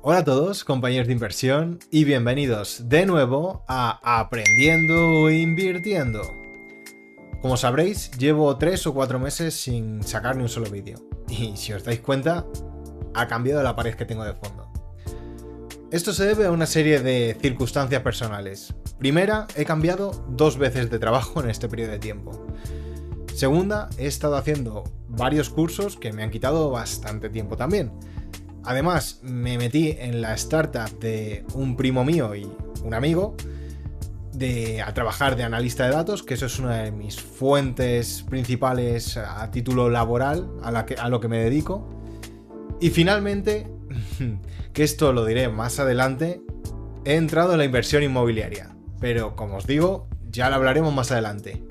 Hola a todos, compañeros de inversión, y bienvenidos de nuevo a Aprendiendo e Invirtiendo. Como sabréis, llevo 3 o 4 meses sin sacar ni un solo vídeo. Y si os dais cuenta, ha cambiado la pared que tengo de fondo. Esto se debe a una serie de circunstancias personales. Primera, he cambiado 2 veces de trabajo en este periodo de tiempo. Segunda, he estado haciendo varios cursos que me han quitado bastante tiempo también. Además, me metí en la startup de un primo mío y un amigo a trabajar de analista de datos, que eso es una de mis fuentes principales a título laboral, a lo que me dedico. Y finalmente, que esto lo diré más adelante, he entrado en la inversión inmobiliaria. Pero como os digo, ya lo hablaremos más adelante.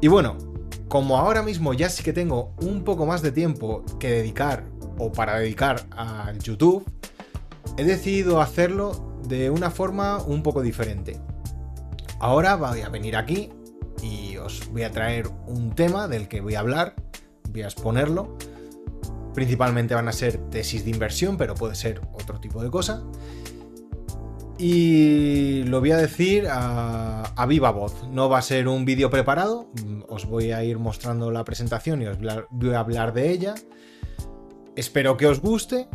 Y bueno, como ahora mismo ya sí que tengo un poco más de tiempo que dedicar o para dedicar al YouTube, he decidido hacerlo de una forma un poco diferente. Ahora voy a venir aquí y os voy a traer un tema del que voy a hablar, voy a exponerlo. Principalmente van a ser tesis de inversión, pero puede ser otro tipo de cosa. Y lo voy a decir a viva voz. No va a ser un vídeo preparado, os voy a ir mostrando la presentación y os voy a hablar de ella. Espero que os guste.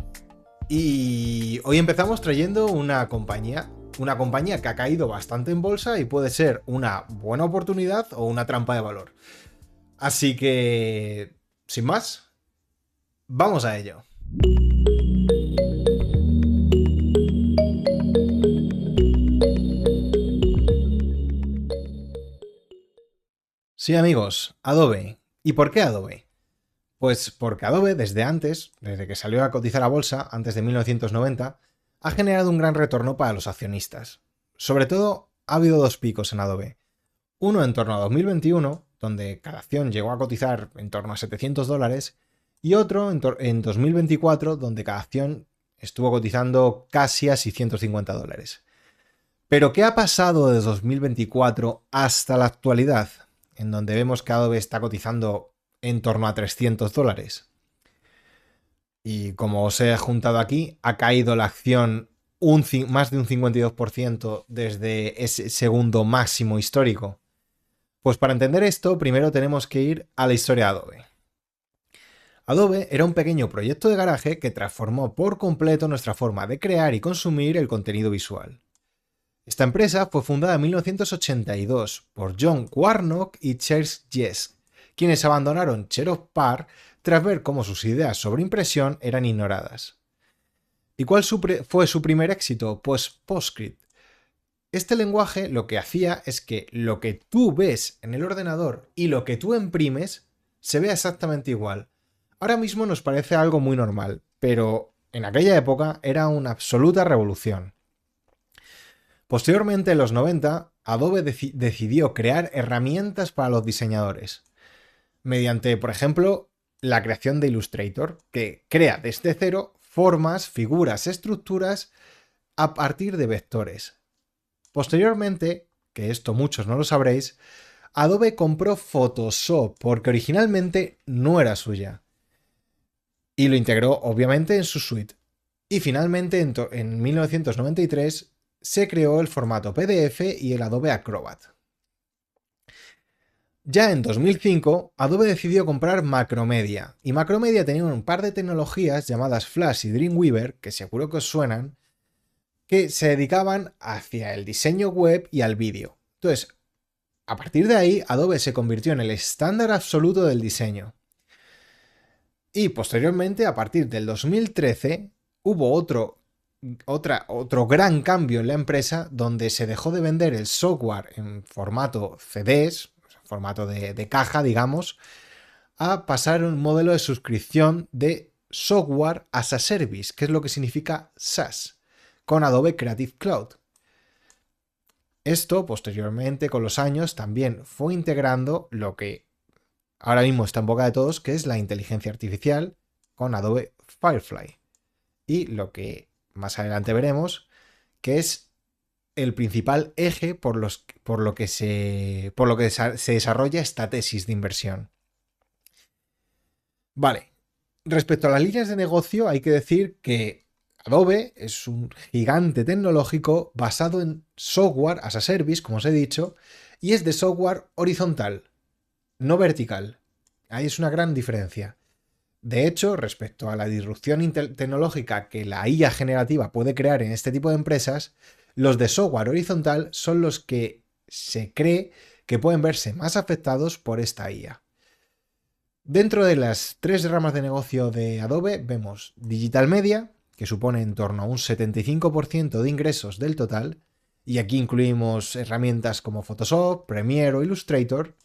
Y hoy empezamos trayendo una compañía que ha caído bastante en bolsa y puede ser una buena oportunidad o una trampa de valor. Así que, sin más, vamos a ello. Sí, amigos, Adobe. ¿Y por qué Adobe? Pues porque Adobe desde que salió a cotizar a bolsa, antes de 1990, ha generado un gran retorno para los accionistas. Sobre todo, ha habido dos picos en Adobe. Uno en torno a 2021, donde cada acción llegó a cotizar en torno a $700, y otro en 2024, donde cada acción estuvo cotizando casi a $650. Pero ¿qué ha pasado desde 2024 hasta la actualidad, en donde vemos que Adobe está cotizando en torno a $300? Y como os he juntado aquí, ha caído la acción más de un 52% desde ese segundo máximo histórico. Pues para entender esto, primero tenemos que ir a la historia de Adobe. Adobe era un pequeño proyecto de garaje que transformó por completo nuestra forma de crear y consumir el contenido visual. Esta empresa fue fundada en 1982 por John Warnock y Charles Guest, quienes abandonaron Xerox PARC tras ver cómo sus ideas sobre impresión eran ignoradas. ¿Y cuál fue su primer éxito? Pues PostScript. Este lenguaje lo que hacía es que lo que tú ves en el ordenador y lo que tú imprimes se vea exactamente igual. Ahora mismo nos parece algo muy normal, pero en aquella época era una absoluta revolución. Posteriormente, en los 90, Adobe decidió crear herramientas para los diseñadores, mediante, por ejemplo, la creación de Illustrator, que crea desde cero formas, figuras, estructuras a partir de vectores. Posteriormente, que esto muchos no lo sabréis, Adobe compró Photoshop porque originalmente no era suya y lo integró obviamente en su suite. Y finalmente en 1993 se creó el formato PDF y el Adobe Acrobat. Ya en 2005, Adobe decidió comprar Macromedia, y Macromedia tenía un par de tecnologías llamadas Flash y Dreamweaver, que seguro que os suenan, que se dedicaban hacia el diseño web y al vídeo. Entonces, a partir de ahí, Adobe se convirtió en el estándar absoluto del diseño. Y posteriormente, a partir del 2013, hubo otro gran cambio en la empresa, donde se dejó de vender el software en formato CDs, formato de caja, digamos, a pasar a un modelo de suscripción de software as a service, que es lo que significa SaaS, con Adobe Creative Cloud. Esto, posteriormente, con los años, también fue integrando lo que ahora mismo está en boca de todos, que es la inteligencia artificial con Adobe Firefly. Y lo que más adelante veremos, que es el principal eje por lo que se desarrolla esta tesis de inversión. Vale, respecto a las líneas de negocio, hay que decir que Adobe es un gigante tecnológico basado en software as a service, como os he dicho, y es de software horizontal, no vertical. Ahí es una gran diferencia. De hecho, respecto a la disrupción tecnológica que la IA generativa puede crear en este tipo de empresas, los de software horizontal son los que se cree que pueden verse más afectados por esta IA. Dentro de las tres ramas de negocio de Adobe vemos Digital Media, que supone en torno a un 75% de ingresos del total, y aquí incluimos herramientas como Photoshop, Premiere o Illustrator.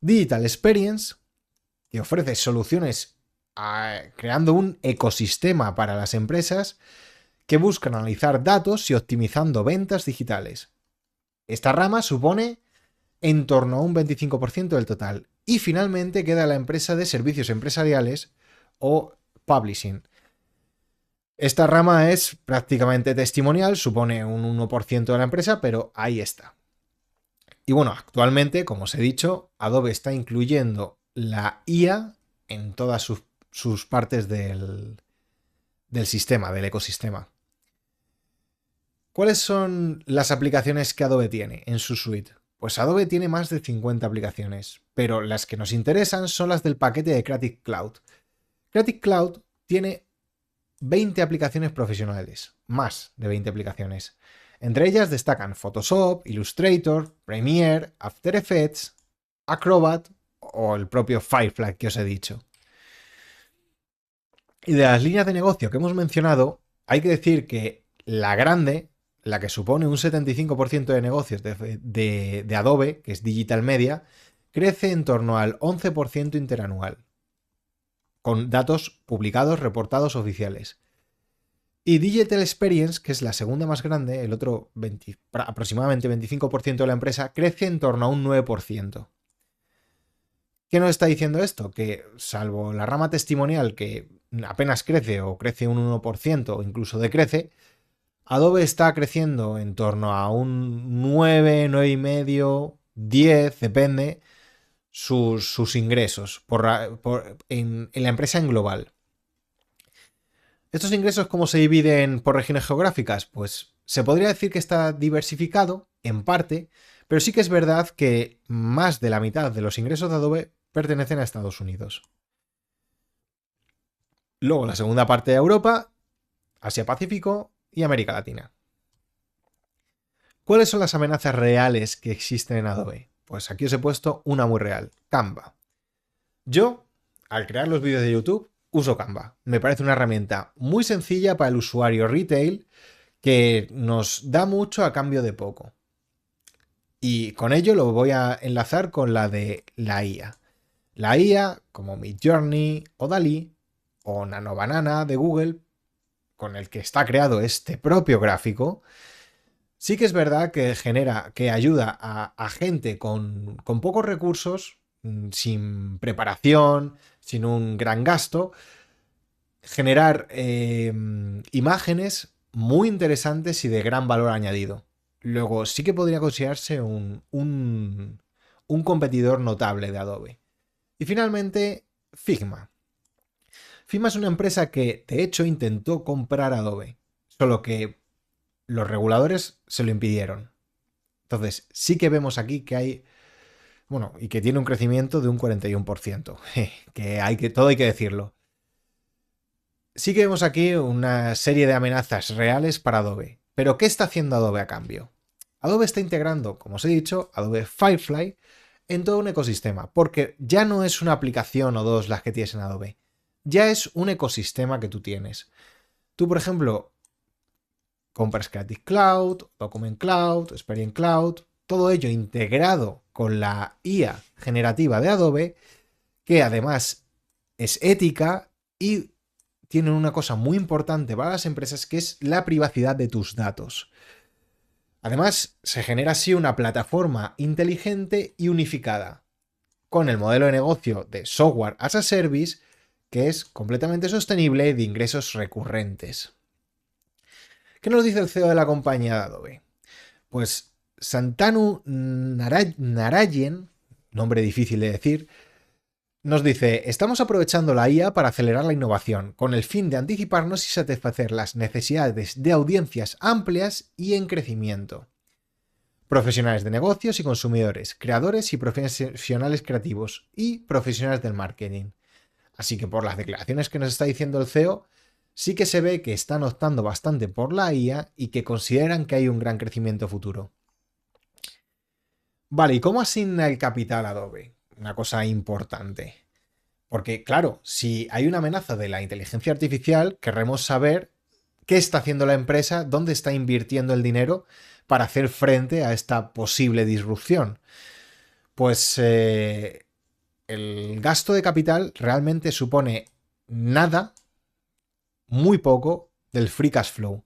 Digital Experience, que ofrece soluciones creando un ecosistema para las empresas que buscan analizar datos y optimizando ventas digitales. Esta rama supone en torno a un 25% del total. Y finalmente queda la empresa de servicios empresariales o publishing. Esta rama es prácticamente testimonial, supone un 1% de la empresa, pero ahí está. Y bueno, actualmente, como os he dicho, Adobe está incluyendo la IA en todas sus partes del sistema, del ecosistema. ¿Cuáles son las aplicaciones que Adobe tiene en su suite? Pues Adobe tiene más de 50 aplicaciones, pero las que nos interesan son las del paquete de Creative Cloud. Creative Cloud tiene 20 aplicaciones profesionales, más de 20 aplicaciones. Entre ellas destacan Photoshop, Illustrator, Premiere, After Effects, Acrobat o el propio Firefly que os he dicho. Y de las líneas de negocio que hemos mencionado, hay que decir que la grande, la que supone un 75% de negocios de Adobe, que es Digital Media, crece en torno al 11% interanual, con datos publicados, reportados oficiales. Y Digital Experience, que es la segunda más grande, el otro aproximadamente 25% de la empresa, crece en torno a un 9%. ¿Qué nos está diciendo esto? Que salvo la rama testimonial que apenas crece o crece un 1% o incluso decrece, Adobe está creciendo en torno a un 9, 9,5, 10, depende, sus ingresos en la empresa en global. ¿Estos ingresos cómo se dividen por regiones geográficas? Pues se podría decir que está diversificado, en parte, pero sí que es verdad que más de la mitad de los ingresos de Adobe pertenecen a Estados Unidos. Luego la segunda parte de Europa, Asia-Pacífico y América Latina. ¿Cuáles son las amenazas reales que existen en Adobe? Pues aquí os he puesto una muy real, Canva. Yo, al crear los vídeos de YouTube, uso Canva. Me parece una herramienta muy sencilla para el usuario retail que nos da mucho a cambio de poco. Y con ello lo voy a enlazar con la de la IA. La IA, como Midjourney o DALL-E, o Nanobanana de Google, con el que está creado este propio gráfico, sí que es verdad que que ayuda a gente con pocos recursos, sin preparación, sin un gran gasto, generar imágenes muy interesantes y de gran valor añadido. Luego sí que podría considerarse un competidor notable de Adobe. Y finalmente, Figma. Figma es una empresa que de hecho intentó comprar Adobe, solo que los reguladores se lo impidieron. Entonces sí que vemos aquí que hay, bueno, y que tiene un crecimiento de un 41%, todo hay que decirlo. Sí que vemos aquí una serie de amenazas reales para Adobe. Pero ¿qué está haciendo Adobe a cambio? Adobe está integrando, como os he dicho, Adobe Firefly en todo un ecosistema, porque ya no es una aplicación o dos las que tienes en Adobe, ya es un ecosistema que tú tienes. Tú, por ejemplo, compras Creative Cloud, Document Cloud, Experience Cloud, todo ello integrado con la IA generativa de Adobe, que además es ética y tienen una cosa muy importante para las empresas, que es la privacidad de tus datos. Además, se genera así una plataforma inteligente y unificada, con el modelo de negocio de software as a service, que es completamente sostenible y de ingresos recurrentes. ¿Qué nos dice el CEO de la compañía de Adobe? Pues Santanu Narayan, nombre difícil de decir, Nos dice, estamos aprovechando la IA para acelerar la innovación, con el fin de anticiparnos y satisfacer las necesidades de audiencias amplias y en crecimiento. Profesionales de negocios y consumidores, creadores y profesionales creativos y profesionales del marketing. Así que por las declaraciones que nos está diciendo el CEO, sí que se ve que están optando bastante por la IA y que consideran que hay un gran crecimiento futuro. Vale, ¿y cómo asigna el capital Adobe? Una cosa importante. Porque, claro, si hay una amenaza de la inteligencia artificial, querremos saber qué está haciendo la empresa, dónde está invirtiendo el dinero para hacer frente a esta posible disrupción. Pues el gasto de capital realmente supone nada, muy poco, del free cash flow.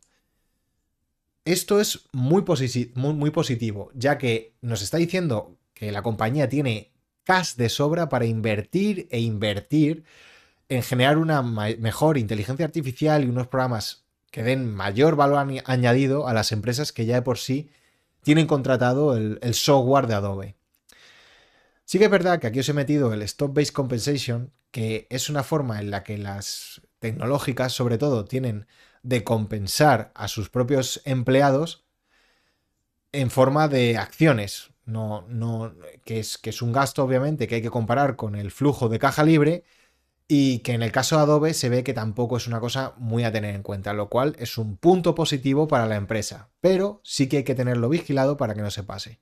Esto es muy positivo, ya que nos está diciendo que la compañía tiene cash de sobra para invertir e invertir en generar una mejor inteligencia artificial y unos programas que den mayor valor añadido a las empresas que ya de por sí tienen contratado el software de Adobe. Sí que es verdad que aquí os he metido el Stock-Based Compensation, que es una forma en la que las tecnológicas, sobre todo, tienen de compensar a sus propios empleados en forma de acciones. Que es un gasto, obviamente, que hay que comparar con el flujo de caja libre y que en el caso de Adobe se ve que tampoco es una cosa muy a tener en cuenta, lo cual es un punto positivo para la empresa, pero sí que hay que tenerlo vigilado para que no se pase.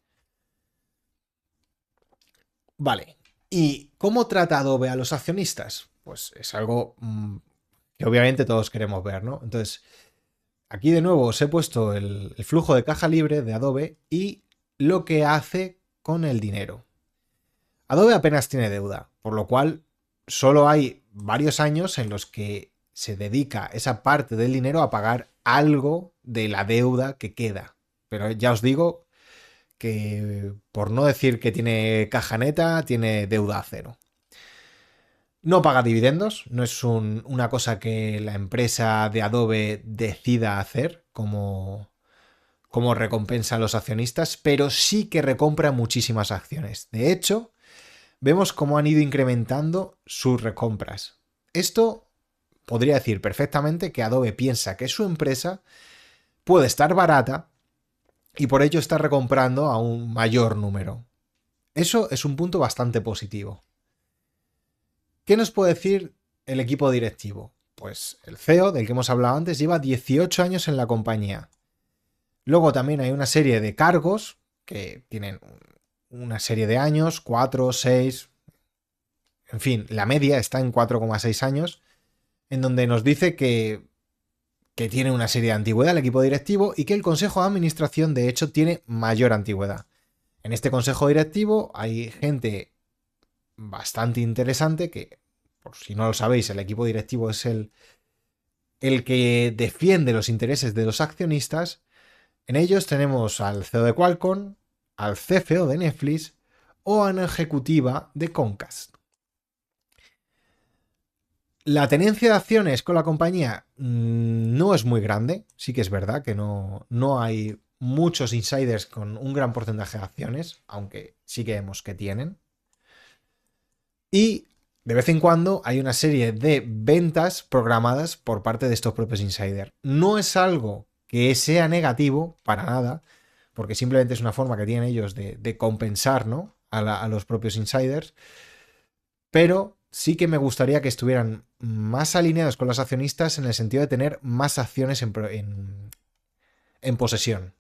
Vale. ¿Y cómo trata Adobe a los accionistas? Pues es algo que obviamente todos queremos ver, ¿no? Entonces, aquí de nuevo os he puesto el flujo de caja libre de Adobe y lo que hace con el dinero. Adobe apenas tiene deuda, por lo cual solo hay varios años en los que se dedica esa parte del dinero a pagar algo de la deuda que queda. Pero ya os digo que, por no decir que tiene caja neta, tiene deuda a cero. No paga dividendos, no es una cosa que la empresa de Adobe decida hacer como recompensa a los accionistas, pero sí que recompra muchísimas acciones. De hecho, vemos cómo han ido incrementando sus recompras. Esto podría decir perfectamente que Adobe piensa que su empresa puede estar barata y por ello está recomprando a un mayor número. Eso es un punto bastante positivo. ¿Qué nos puede decir el equipo directivo? Pues el CEO, del que hemos hablado antes, lleva 18 años en la compañía. Luego también hay una serie de cargos que tienen una serie de años, 4, 6, en fin, la media está en 4,6 años, en donde nos dice que tiene una serie de antigüedad el equipo directivo y que el consejo de administración de hecho tiene mayor antigüedad. En este consejo directivo hay gente bastante interesante que, por si no lo sabéis, el equipo directivo es el que defiende los intereses de los accionistas. En ellos tenemos al CEO de Qualcomm, al CFO de Netflix o a una ejecutiva de Comcast. La tenencia de acciones con la compañía no es muy grande, sí que es verdad que no hay muchos insiders con un gran porcentaje de acciones, aunque sí que vemos que tienen. Y de vez en cuando hay una serie de ventas programadas por parte de estos propios insiders. No es algo que sea negativo, para nada, porque simplemente es una forma que tienen ellos de compensar, ¿no?, a los propios insiders, pero sí que me gustaría que estuvieran más alineados con los accionistas en el sentido de tener más acciones en posesión.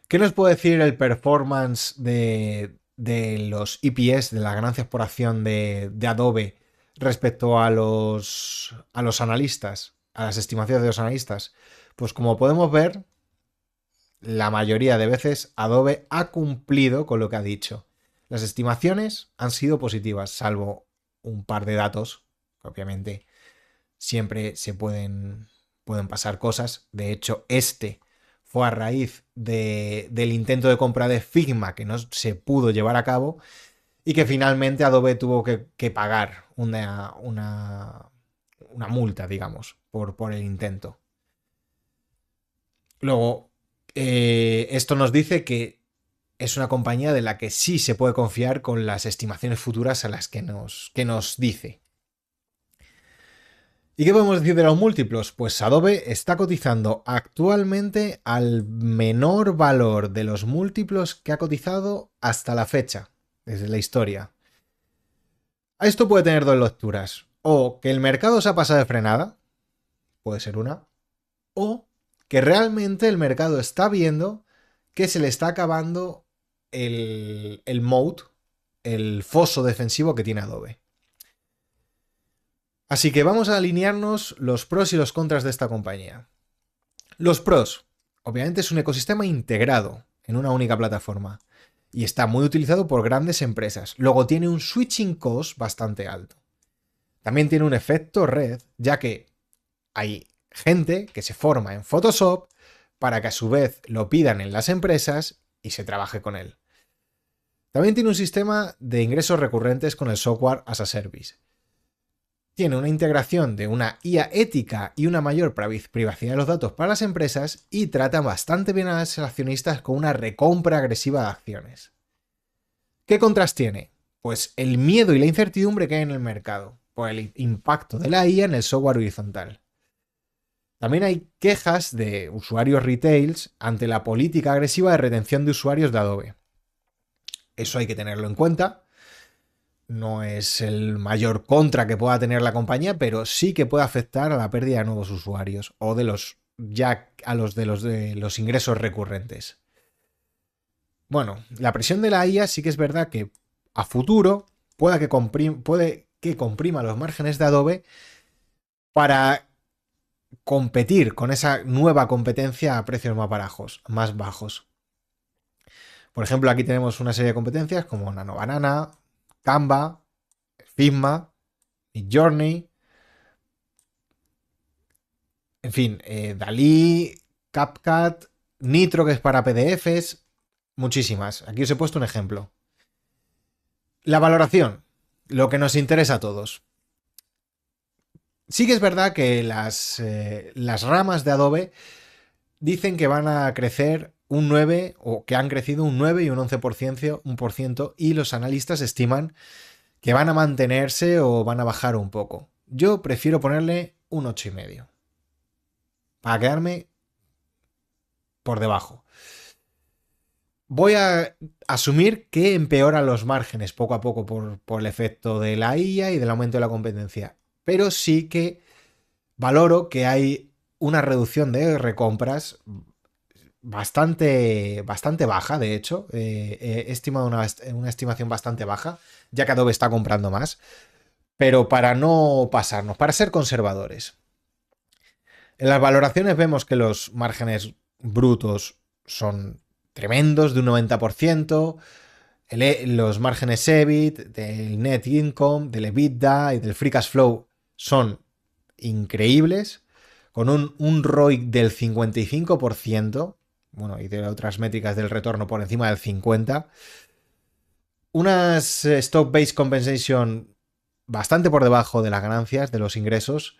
¿Qué nos puede decir el performance de los EPS, de las ganancias por acción de Adobe respecto a los analistas, a las estimaciones de los analistas? Pues como podemos ver, la mayoría de veces Adobe ha cumplido con lo que ha dicho. Las estimaciones han sido positivas, salvo un par de datos, que obviamente siempre pueden pasar cosas. De hecho, este fue a raíz del intento de compra de Figma que no se pudo llevar a cabo y que finalmente Adobe tuvo que pagar una multa, digamos, por el intento. Luego, esto nos dice que es una compañía de la que sí se puede confiar con las estimaciones futuras a las que nos dice. ¿Y qué podemos decir de los múltiplos? Pues Adobe está cotizando actualmente al menor valor de los múltiplos que ha cotizado hasta la fecha, desde la historia. Esto puede tener dos lecturas. O que el mercado se ha pasado de frenada, puede ser una, o que realmente el mercado está viendo que se le está acabando el moat, el foso defensivo que tiene Adobe. Así que vamos a alinearnos los pros y los contras de esta compañía. Los pros, obviamente es un ecosistema integrado en una única plataforma y está muy utilizado por grandes empresas. Luego tiene un switching cost bastante alto. También tiene un efecto red, ya que hay gente que se forma en Photoshop para que a su vez lo pidan en las empresas y se trabaje con él. También tiene un sistema de ingresos recurrentes con el software as a service. Tiene una integración de una IA ética y una mayor privacidad de los datos para las empresas y trata bastante bien a los accionistas con una recompra agresiva de acciones. ¿Qué contras tiene? Pues el miedo y la incertidumbre que hay en el mercado por el impacto de la IA en el software horizontal. También hay quejas de usuarios retails ante la política agresiva de retención de usuarios de Adobe. Eso hay que tenerlo en cuenta. No es el mayor contra que pueda tener la compañía, pero sí que puede afectar a la pérdida de nuevos usuarios o de los ingresos recurrentes. Bueno, la presión de la IA sí que es verdad que a futuro puede que comprima los márgenes de Adobe para competir con esa nueva competencia a precios más bajos. Por ejemplo, aquí tenemos una serie de competencias como Nano Banana, Canva, Figma, Midjourney, en fin, Dalí, CapCut, Nitro, que es para PDFs, muchísimas. Aquí os he puesto un ejemplo. La valoración, lo que nos interesa a todos. Sí que es verdad que las ramas de Adobe dicen que van a crecer un 9 o que han crecido un 9 y un 11%, y los analistas estiman que van a mantenerse o van a bajar un poco. Yo prefiero ponerle un 8,5 para quedarme por debajo. Voy a asumir que empeoran los márgenes poco a poco por el efecto de la IA y del aumento de la competencia, pero sí que valoro que hay una reducción de recompras bastante baja, de hecho. He estimado una estimación bastante baja, ya que Adobe está comprando más, pero para no pasarnos, para ser conservadores. En las valoraciones vemos que los márgenes brutos son tremendos, de un 90%, los márgenes EBIT, del net income, del EBITDA y del free cash flow son increíbles, con un ROIC del 55%, bueno, y de otras métricas del retorno por encima del 50%, unas stock-based compensation bastante por debajo de las ganancias, de los ingresos.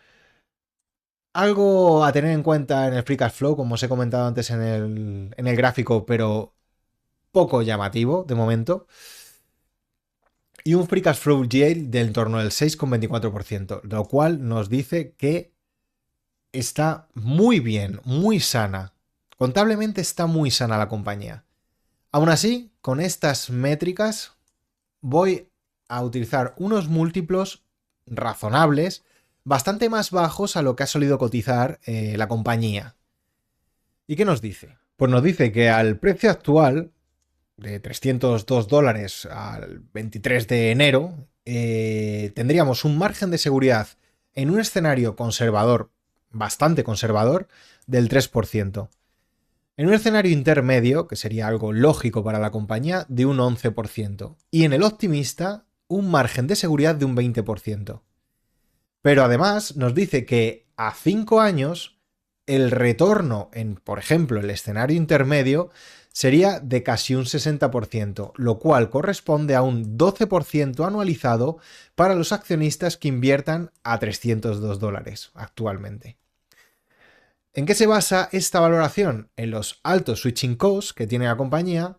Algo a tener en cuenta en el free cash flow, como os he comentado antes en el gráfico, pero poco llamativo de momento. Y un free cash flow yield del torno del 6,24%, lo cual nos dice que está muy bien, muy sana. Contablemente está muy sana la compañía. Aún así, con estas métricas voy a utilizar unos múltiplos razonables, bastante más bajos a lo que ha solido cotizar la compañía. ¿Y qué nos dice? Pues nos dice que al precio actual de $302 al 23 de enero, tendríamos un margen de seguridad en un escenario conservador, bastante conservador, del 3%. En un escenario intermedio, que sería algo lógico para la compañía, de un 11%. Y en el optimista, un margen de seguridad de un 20%. Pero además nos dice que a 5 años el retorno en, por ejemplo, el escenario intermedio sería de casi un 60%, lo cual corresponde a un 12% anualizado para los accionistas que inviertan a $302 actualmente. ¿En qué se basa esta valoración? En los altos switching costs que tiene la compañía,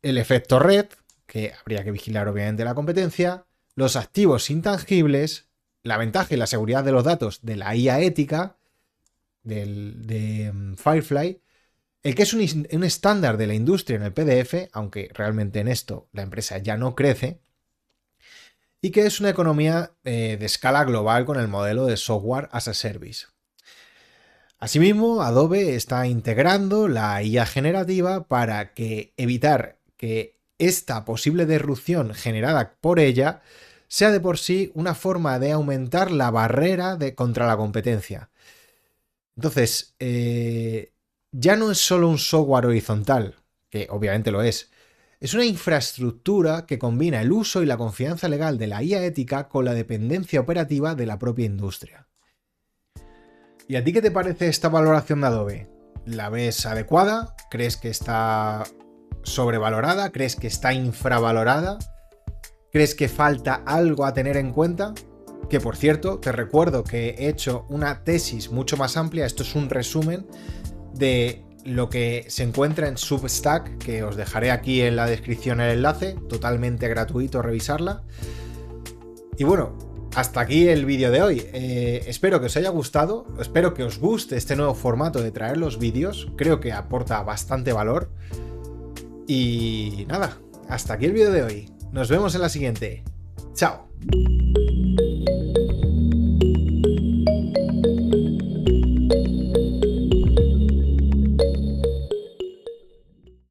el efecto red, que habría que vigilar obviamente la competencia, los activos intangibles, la ventaja y la seguridad de los datos de la IA ética, de Firefly, el que es un estándar de la industria en el PDF, aunque realmente en esto la empresa ya no crece, y que es una economía de escala global con el modelo de software as a service. Asimismo, Adobe está integrando la IA generativa para evitar que esta posible disrupción generada por ella sea de por sí una forma de aumentar la barrera contra la competencia. Entonces, ya no es solo un software horizontal, que obviamente lo es una infraestructura que combina el uso y la confianza legal de la IA ética con la dependencia operativa de la propia industria. ¿Y a ti qué te parece esta valoración de Adobe? ¿La ves adecuada? ¿Crees que está sobrevalorada? ¿Crees que está infravalorada? ¿Crees que falta algo a tener en cuenta? Que por cierto, te recuerdo que he hecho una tesis mucho más amplia, esto es un resumen de lo que se encuentra en Substack, que os dejaré aquí en la descripción el enlace, totalmente gratuito revisarla. Y bueno, hasta aquí el vídeo de hoy. Espero que os haya gustado, espero que os guste este nuevo formato de traer los vídeos, creo que aporta bastante valor. Y nada, hasta aquí el vídeo de hoy. Nos vemos en la siguiente. ¡Chao!